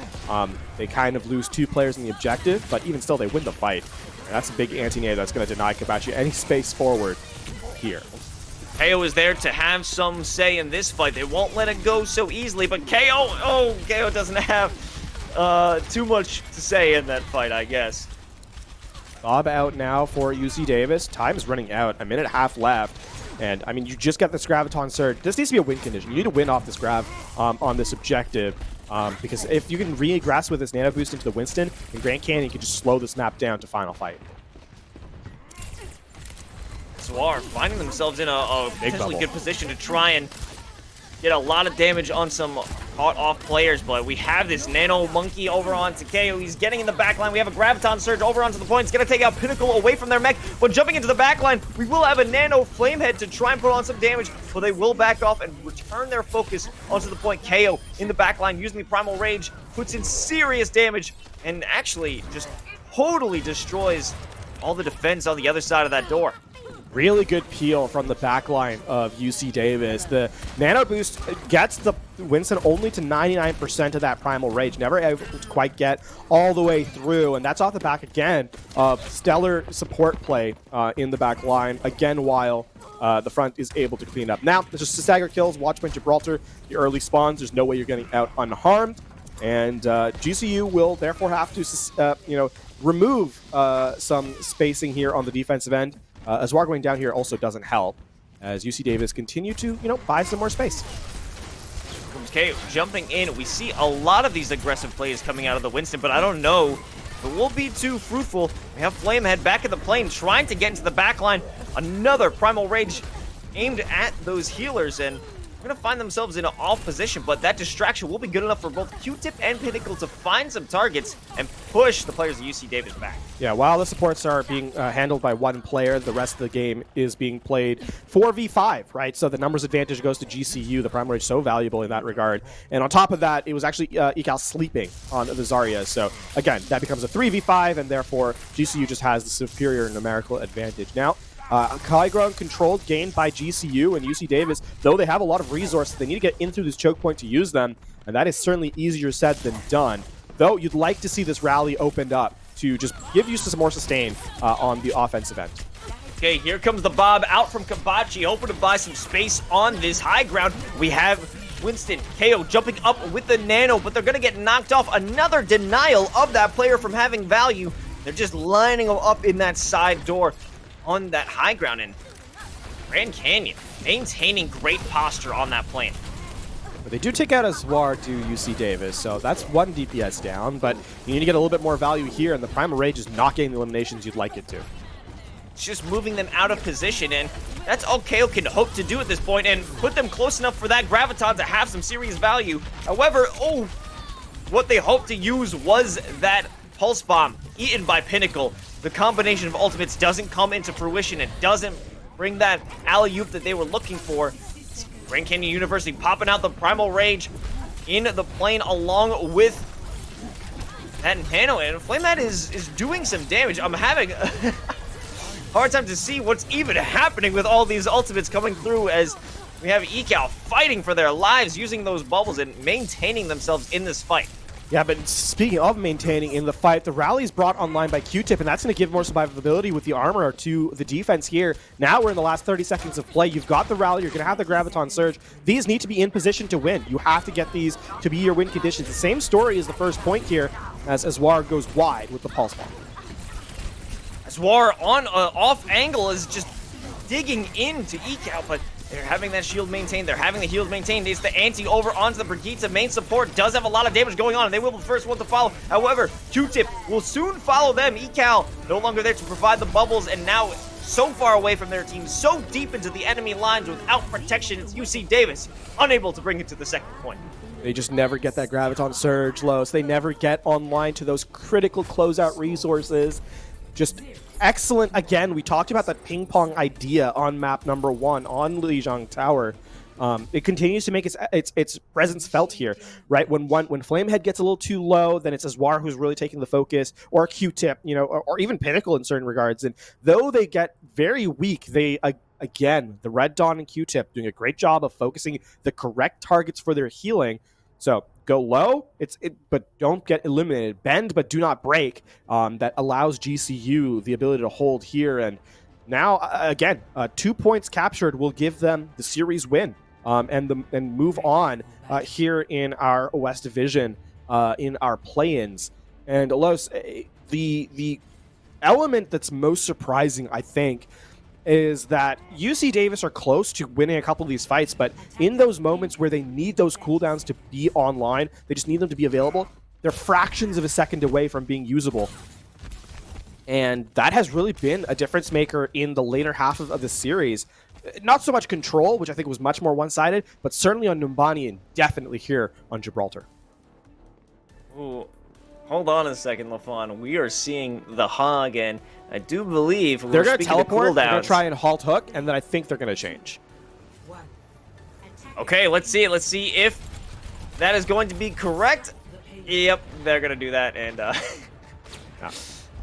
they kind of lose 2 players in the objective, but even still, they win the fight. And that's a big anti-nade that's going to deny Kabachi any space forward here. KO is there to have some say in this fight. They won't let it go so easily, but KO doesn't have too much to say in that fight, I guess. Bob out now for UC Davis. Time is running out. 1.5 minutes left. And, I mean, you just got this Graviton Surge. This needs to be a win condition. You need to win off this Grav on this objective. Because if you can regress with this Nano Boost into the Winston, then Grand Canyon can just slow this map down to final fight. Swar finding themselves in a potentially good position to try and get a lot of damage on some caught off players, but we have this Nano Monkey over onto KO. He's getting in the backline. We have a Graviton Surge over onto the point. It's going to take out Pinnacle away from their mech, but jumping into the backline, we will have a Nano Flamehead to try and put on some damage, but they will back off and return their focus onto the point. KO in the backline using the Primal Rage, puts in serious damage, and actually just totally destroys all the defense on the other side of that door. Really good peel from the backline of UC Davis. The Nano Boost gets the Winston only to 99% of that Primal Rage. Never able to quite get all the way through. And that's off the back again of stellar support play in the back line. Again, while the front is able to clean up. Now, there's just stagger kills. Watchpoint Gibraltar, the early spawns. There's no way you're getting out unharmed. And GCU will therefore have to, remove some spacing here on the defensive end. Azwar going down here also doesn't help, as UC Davis continue to, buy some more space. Comes KO jumping in. We see a lot of these aggressive plays coming out of the Winston, but I don't know if it will be too fruitful. We have Flamehead back in the plane, trying to get into the back line. Another Primal Rage aimed at those healers, and going to find themselves in an off position, but that distraction will be good enough for both Q-Tip and Pinnacle to find some targets and push the players of UC Davis back. Yeah, while the supports are being handled by one player, the rest of the game is being played 4v5, right? So the numbers advantage goes to GCU. The Primal Rage so valuable in that regard. And on top of that, it was actually Ecal sleeping on the Zarya. So again, that becomes a 3v5, and therefore GCU just has the superior numerical advantage. Now, high ground control gained by GCU and UC Davis, though they have a lot of resources, they need to get in through this choke point to use them, and that is certainly easier said than done. Though you'd like to see this rally opened up to just give you some more sustain on the offensive end. Okay, here comes the Bob out from Kabachi, hoping to buy some space on this high ground. We have Winston, KO jumping up with the Nano, but they're going to get knocked off. Another denial of that player from having value. They're just lining them up in that side door on that high ground, and Grand Canyon maintaining great posture on that plane. But they do take out Azwar to UC Davis, so that's one DPS down, but you need to get a little bit more value here, and the Primal Rage is not getting the eliminations you'd like it to. It's just moving them out of position, and that's all KO can hope to do at this point, and put them close enough for that Graviton to have some serious value. However, what they hoped to use was that Pulse Bomb, eaten by Pinnacle. The combination of ultimates doesn't come into fruition. It doesn't bring that alley-oop that they were looking for. Grand Canyon University popping out the Primal Rage in the plane along with that Nano, and Flamehead is doing some damage. I'm having a hard time to see what's even happening with all these ultimates coming through, as we have Ecal fighting for their lives, using those bubbles and maintaining themselves in this fight. Yeah, but speaking of maintaining in the fight, the rally is brought online by Q-Tip, and that's going to give more survivability with the armor to the defense here. Now we're in the last 30 seconds of play. You've got the rally. You're going to have the Graviton Surge. These need to be in position to win. You have to get these to be your win conditions. The same story as the first point here, as Azwar goes wide with the Pulse Bomb. Azwar on off angle is just digging into Ecal, but they're having that shield maintained. They're having the heals maintained. It's the anti over onto the Brigitte. Main support does have a lot of damage going on, and they will be the first one to follow. However, Q-Tip will soon follow them. Ecal no longer there to provide the bubbles, and now so far away from their team, so deep into the enemy lines without protection. It's UC Davis, unable to bring it to the second point. They just never get that Graviton Surge, Los. They never get online to those critical closeout resources. Just excellent. Again, we talked about that ping pong idea on map number 1 on Lijiang Tower. It continues to make its presence felt here, right? When Flamehead gets a little too low, then it's Azwar who's really taking the focus, or Q-Tip, or even Pinnacle in certain regards. And though they get very weak, they again, the Red Dawn and Q-Tip doing a great job of focusing the correct targets for their healing. So go low, but don't get eliminated. Bend, but do not break. That allows GCU the ability to hold here. And now, again, 2 points captured will give them the series win and move on here in our West Division in our play-ins. And Los, the element that's most surprising, I think, is that UC Davis are close to winning a couple of these fights, but in those moments where they need those cooldowns to be online, they just need them to be available, they're fractions of a second away from being usable. And that has really been a difference maker in the later half of the series. Not so much Control, which I think was much more one-sided, but certainly on Numbani and definitely here on Gibraltar. Ooh. Hold on a second, LaFawn. We are seeing the Hog, and I do believe they're going to teleport, they're going to try and halt hook, and then I think they're going to change. Okay, let's see it. Let's see if that is going to be correct. Yep, they're going to do that, and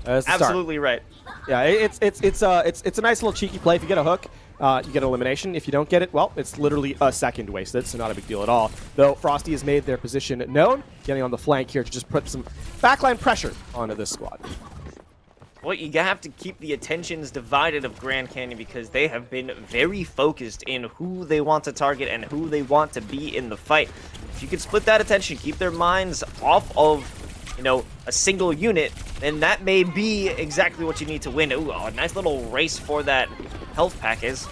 absolutely right. Yeah, it's a nice little cheeky play. If you get a hook, you get an elimination. If you don't get it, well, it's literally a second wasted, so not a big deal at all. Though Frosty has made their position known, getting on the flank here to just put some backline pressure onto this squad. Well, you have to keep the attentions divided of Grand Canyon because they have been very focused in who they want to target and who they want to be in the fight. If you could split that attention, keep their minds off of, a single unit, then that may be exactly what you need to win. Ooh, a nice little race for that health pack is.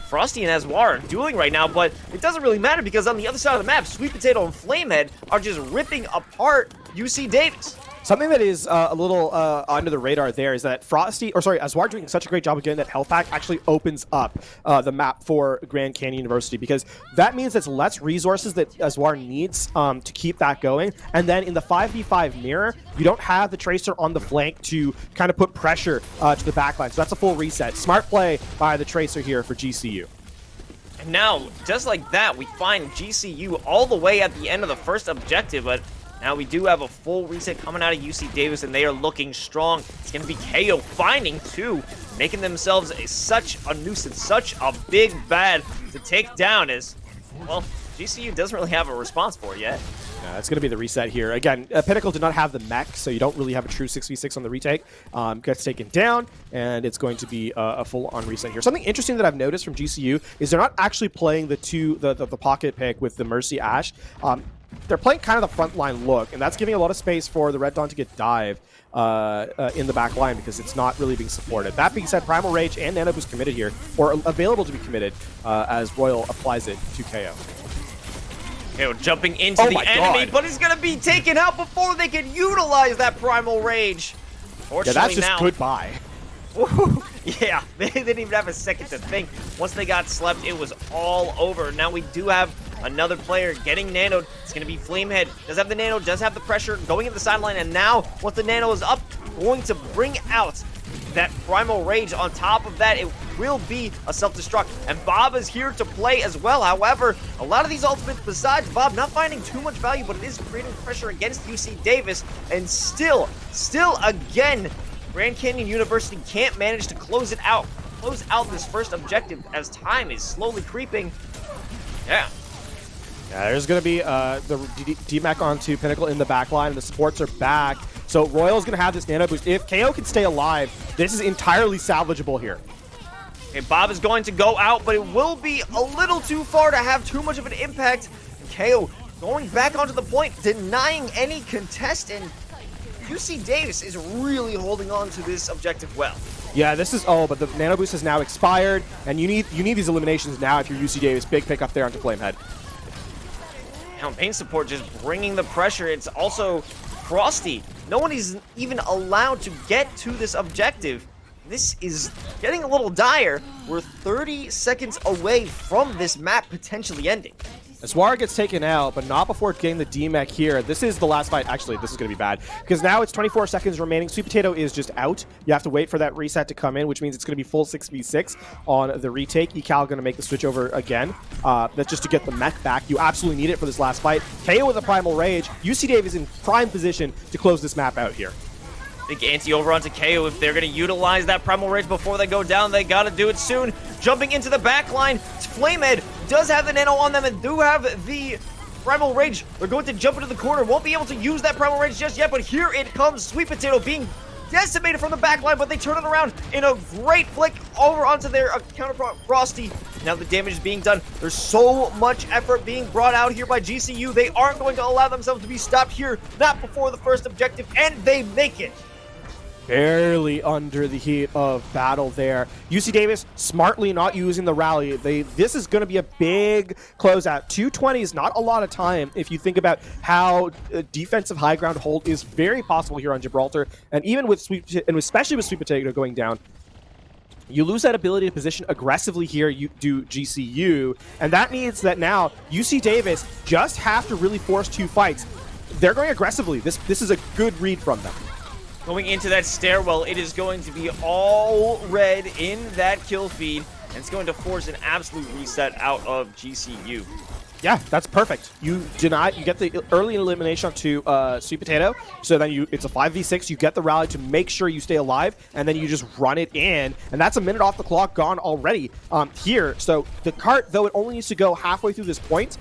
Frosty and Azwar are dueling right now, but it doesn't really matter because on the other side of the map, Sweet Potato and Flamehead are just ripping apart UC Davis. Something that is a little under the radar there is that Azwar doing such a great job of getting that health pack actually opens up the map for Grand Canyon University, because that means it's less resources that Azwar needs to keep that going. And then in the 5v5 mirror, you don't have the Tracer on the flank to kind of put pressure to the backline. So that's a full reset. Smart play by the Tracer here for GCU. And now, just like that, we find GCU all the way at the end of the first objective, but now we do have a full reset coming out of UC Davis, and they are looking strong. It's going to be KO finding two, making themselves such a nuisance, such a big bad to take down as, well, GCU doesn't really have a response for it yet. Yeah, that's going to be the reset here. Again, Pinnacle did not have the mech, so you don't really have a true 6v6 on the retake. Gets taken down, and it's going to be a full-on reset here. Something interesting that I've noticed from GCU is they're not actually playing the pocket pick with the Mercy Ash. They're playing kind of the frontline look, and that's giving a lot of space for the Red Dawn to get dive in the back line, because it's not really being supported. That being said, Primal Rage and Nano Boost committed here, or available to be committed, as Royal applies it to KO. KO jumping into the enemy, but he's going to be taken out before they can utilize that Primal Rage. Yeah, that's just goodbye. Yeah, they didn't even have a second to think. Once they got slept, it was all over. Now we do have another player getting nanoed. It's going to be Flamehead. Does have the nano, does have the pressure, going in the sideline, and now, once the nano is up, going to bring out that Primal Rage. On top of that, it will be a self-destruct, and Bob is here to play as well. However, a lot of these ultimates, besides Bob not finding too much value, but it is creating pressure against UC Davis, and still again, Grand Canyon University can't manage to close out this first objective as time is slowly creeping. Yeah, there's going to be the DMAC onto Pinnacle in the back line, and the supports are back. So Royal's going to have this nano boost. If KO can stay alive, this is entirely salvageable here. Okay, Bob is going to go out, but it will be a little too far to have too much of an impact. And KO going back onto the point, denying any contest, and UC Davis is really holding on to this objective well. Yeah, this is but the nano boost has now expired, and you need these eliminations now if you're UC Davis. Big pick up there onto Flamehead. Now main support just bringing the pressure. It's also Frosty. No one is even allowed to get to this objective. This is getting a little dire. We're 30 seconds away from this map potentially ending. Azwar gets taken out, but not before getting the DMAC here. This is the last fight. Actually, this is going to be bad, because now it's 24 seconds remaining. Sweet Potato is just out. You have to wait for that reset to come in, which means it's going to be full 6v6 on the retake. Ecal going to make the switch over again. That's just to get the mech back. You absolutely need it for this last fight. KO with a Primal Rage. UC Dave is in prime position to close this map out here. Big anti over onto KO. If they're going to utilize that Primal Rage before they go down, they got to do it soon. Jumping into the back line, Flamehead does have the nano on them and do have the Primal Rage. They're going to jump into the corner. Won't be able to use that Primal Rage just yet, but here it comes. Sweet Potato being decimated from the back line, but they turn it around in a great flick over onto their counter Frosty. Now the damage is being done. There's so much effort being brought out here by GCU. They aren't going to allow themselves to be stopped here, not before the first objective, and they make it. Barely under the heat of battle there. UC Davis smartly not using the rally. This is going to be a big closeout. 220 is not a lot of time if you think about how defensive high ground hold is very possible here on Gibraltar, and even with especially with Sweet Potato going down. You lose that ability to position aggressively here, you do GCU, and that means that now UC Davis just have to really force two fights. They're going aggressively. This is a good read from them. Going into that stairwell, it is going to be all red in that kill feed, and it's going to force an absolute reset out of GCU. Yeah, that's perfect. You get the early elimination onto Sweet Potato, so then it's a 5v6. You get the rally to make sure you stay alive, and then you just run it in, and that's a minute off the clock gone already here. So the cart, though it only needs to go halfway through this point,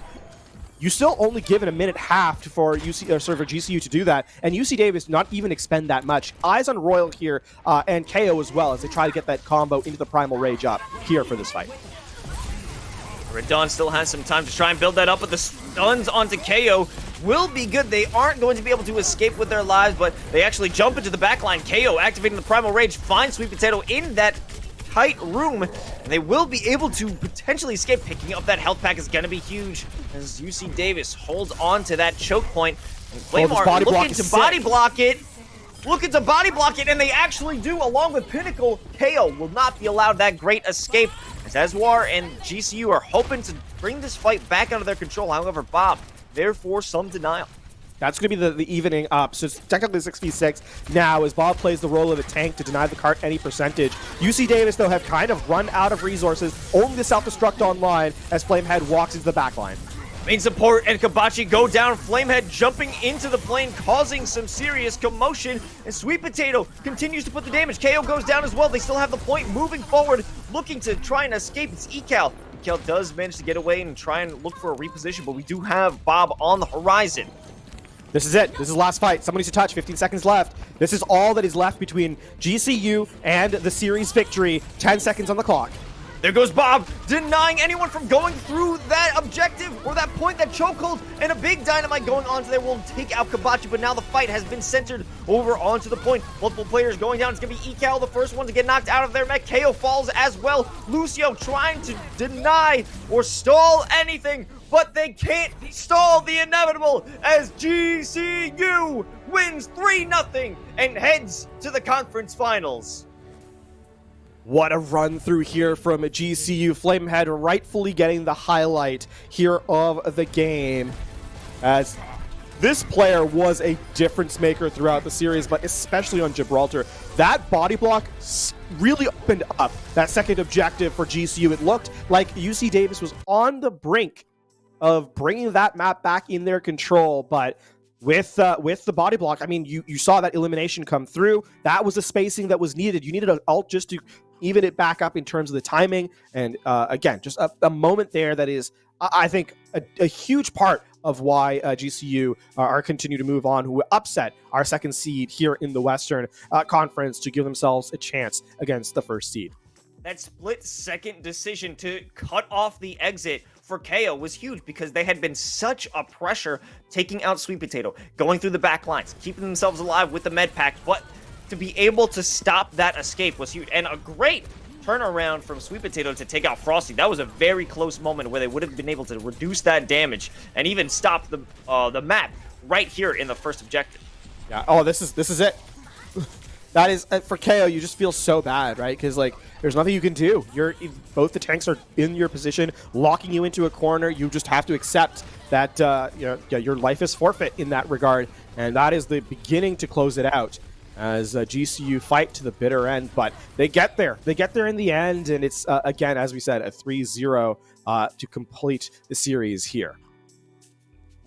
you still only give it a minute half for GCU to do that, and UC Davis not even expend that much. Eyes on Royal here and KO as well as they try to get that combo into the Primal Rage up here for this fight. Red Dawn still has some time to try and build that up, but the stuns onto KO will be good. They aren't going to be able to escape with their lives, but they actually jump into the backline. KO activating the Primal Rage, finds Sweet Potato in that tight room, and they will be able to potentially escape. Picking up that health pack is going to be huge as UC Davis holds on to that choke point, and Claymore looking to body block it, looking to body block it, and they actually do, along with Pinnacle. KO will not be allowed that great escape, as Eswar and GCU are hoping to bring this fight back under their control. However, Bob, therefore, some denial. That's going to be the evening up. So it's technically 6v6 now as Bob plays the role of a tank to deny the cart any percentage. UC Davis, though, have kind of run out of resources. Only the self-destruct online as Flamehead walks into the backline. Main support and Kabachi go down. Flamehead jumping into the plane, causing some serious commotion. And Sweet Potato continues to put the damage. KO goes down as well. They still have the point moving forward, looking to try and escape. It's Ecal. Ecal does manage to get away and try and look for a reposition, but we do have Bob on the horizon. This is it. This is the last fight. Someone needs to touch. 15 seconds left. This is all that is left between GCU and the series victory. 10 seconds on the clock. There goes Bob, denying anyone from going through that objective or that point, that chokehold, and a big dynamite going on there will take out Kabachi, but now the fight has been centered over onto the point. Multiple players going down. It's going to be Ecal, the first one to get knocked out of their mech. KO falls as well. Lucio trying to deny or stall anything, but they can't stall the inevitable as GCU wins 3-0 and heads to the conference finals. What a run through here from GCU. Flamehead rightfully getting the highlight here of the game, as this player was a difference maker throughout the series, but especially on Gibraltar. That body block really opened up that second objective for GCU. It looked like UC Davis was on the brink of bringing that map back in their control, but with the body block, I mean, you saw that elimination come through. That was the spacing that was needed. You needed an ult just to even it back up in terms of the timing. And again, just a moment there that is, I think, a huge part of why GCU are continue to move on, who upset our second seed here in the Western Conference to give themselves a chance against the first seed. That split-second decision to cut off the exit for KO was huge because they had been such a pressure taking out Sweet Potato, going through the back lines, keeping themselves alive with the med pack, but to be able to stop that escape was huge. And a great turnaround from Sweet Potato to take out Frosty. That was a very close moment where they would have been able to reduce that damage and even stop the map right here in the first objective. Yeah. Oh, this is it. That is, for KO, you just feel so bad, right? Because, like, there's nothing you can do. Both the tanks are in your position, locking you into a corner. You just have to accept that your life is forfeit in that regard. And that is the beginning to close it out as GCU fight to the bitter end. But they get there. They get there in the end. And it's, again, as we said, a 3-0 to complete the series here.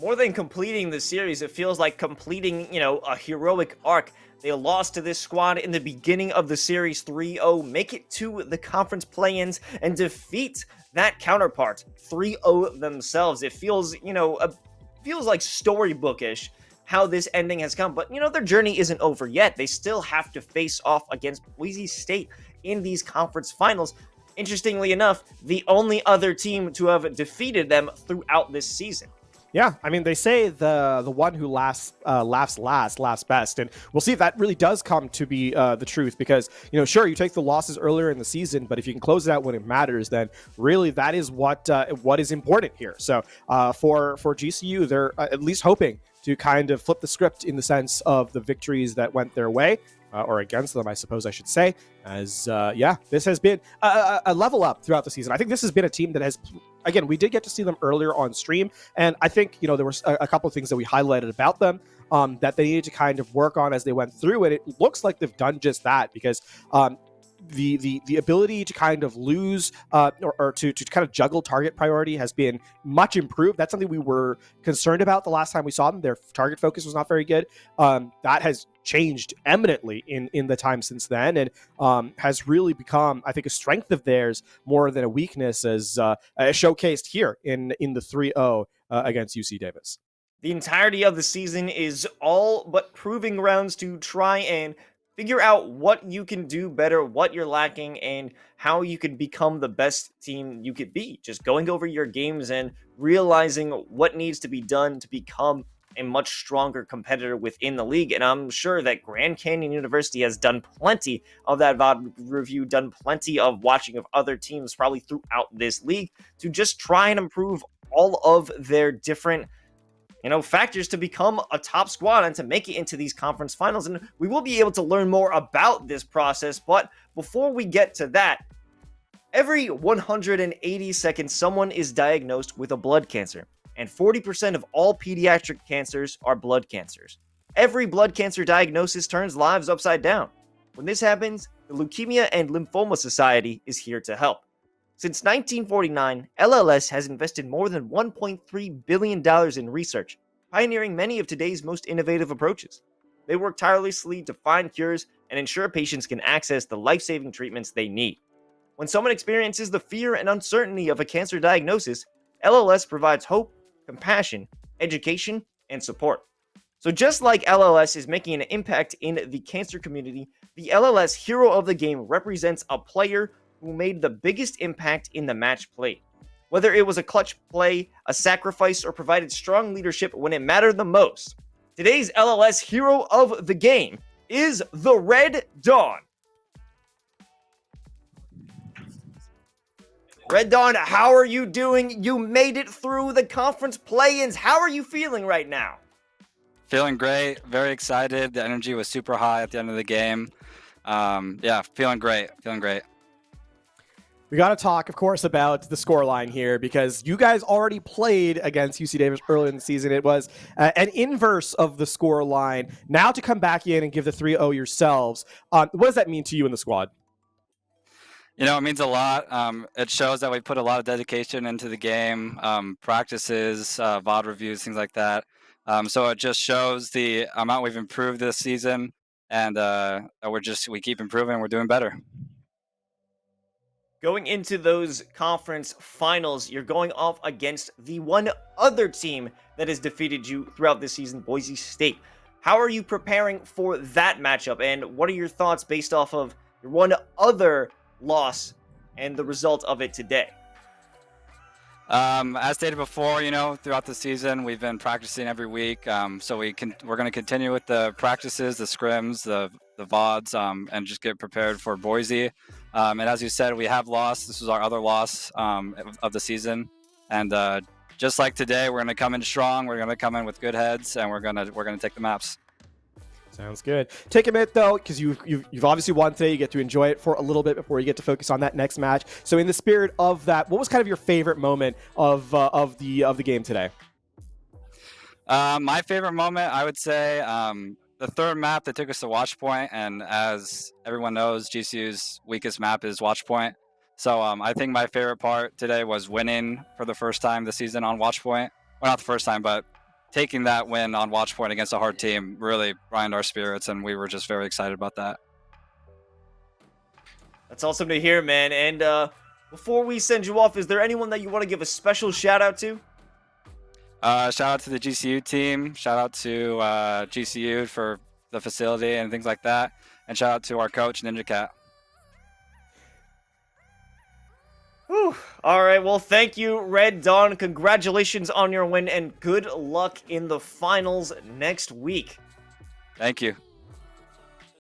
More than completing the series, it feels like completing, a heroic arc. They lost to this squad in the beginning of the series 3-0, make it to the conference play-ins, and defeat that counterpart 3-0 themselves. It feels, feels like storybookish how this ending has come. But, their journey isn't over yet. They still have to face off against Boise State in these conference finals. Interestingly enough, the only other team to have defeated them throughout this season. Yeah, I mean, they say the one who laughs best, and we'll see if that really does come to be the truth, because, sure, you take the losses earlier in the season, but if you can close it out when it matters, then really that is what is important here. So for GCU, they're at least hoping to kind of flip the script in the sense of the victories that went their way, or against them, I suppose I should say, as, this has been a level up throughout the season. I think this has been a team that has, again, we did get to see them earlier on stream, and I think, there was a couple of things that we highlighted about them that they needed to kind of work on as they went through, and it looks like they've done just that, because the ability to kind of lose or to kind of juggle target priority has been much improved. That's something we were concerned about the last time we saw them. Their target focus was not very good. That has changed eminently in the time since then, and has really become, I think, a strength of theirs more than a weakness, as showcased here in the 3-0 against UC Davis. The entirety of the season is all but proving grounds to try and figure out what you can do better, what you're lacking, and how you can become the best team you could be. Just going over your games and realizing what needs to be done to become a much stronger competitor within the league. And I'm sure that Grand Canyon University has done plenty of that VOD review, done plenty of watching of other teams probably throughout this league to just try and improve all of their different factors to become a top squad and to make it into these conference finals. And we will be able to learn more about this process. But before we get to that, every 180 seconds, someone is diagnosed with a blood cancer, and 40% of all pediatric cancers are blood cancers. Every blood cancer diagnosis turns lives upside down. When this happens, the Leukemia and Lymphoma Society is here to help. Since 1949, LLS has invested more than $1.3 billion in research, pioneering many of today's most innovative approaches. They work tirelessly to find cures and ensure patients can access the life-saving treatments they need. When someone experiences the fear and uncertainty of a cancer diagnosis, LLS provides hope, compassion, education, and support. So just like LLS is making an impact in the cancer community, the LLS Hero of the Game represents a player who made the biggest impact in the match played. Whether it was a clutch play, a sacrifice, or provided strong leadership when it mattered the most, today's LLS Hero of the Game is the Red Dawn. Red Dawn, how are you doing? You made it through the conference play-ins. How are you feeling right now? Feeling great, very excited. The energy was super high at the end of the game. Yeah, feeling great. We got to talk, of course, about the scoreline here because you guys already played against UC Davis earlier in the season. It was an inverse of the scoreline. Now to come back in and give the 3-0 yourselves, what does that mean to you in the squad? It means a lot. It shows that we put a lot of dedication into the game, practices, VOD reviews, things like that. So it just shows the amount we've improved this season, and we keep improving. We're doing better. Going into those conference finals, you're going off against the one other team that has defeated you throughout this season, Boise State. How are you preparing for that matchup, and what are your thoughts based off of your one other loss and the result of it today? As stated before, throughout the season, we've been practicing every week. So we're going to continue with the practices, the scrims, the VODs, and just get prepared for Boise. And as you said, we have lost. This was our other loss of the season. And just like today, we're going to come in strong. We're going to come in with good heads, and we're going to take the maps. Sounds good. Take a minute though, because you've obviously won today. You get to enjoy it for a little bit before you get to focus on that next match. So, in the spirit of that, what was kind of your favorite moment of the game today? My favorite moment, I would say, the third map that took us to Watch Point, and as everyone knows, GCU's weakest map is Watch Point. So, I think my favorite part today was winning for the first time this season on Watch Point. Well, not the first time, but taking that win on Watch Point against a hard team really brightened our spirits, and we were just very excited about that. That's awesome to hear, man. And before we send you off, is there anyone that you want to give a special shout out to? Shout out to the GCU team. Shout out to GCU for the facility and things like that. And shout out to our coach, Ninja Cat. Whew. All right, well, thank you, Red Dawn. Congratulations on your win, and good luck in the finals next week. Thank you.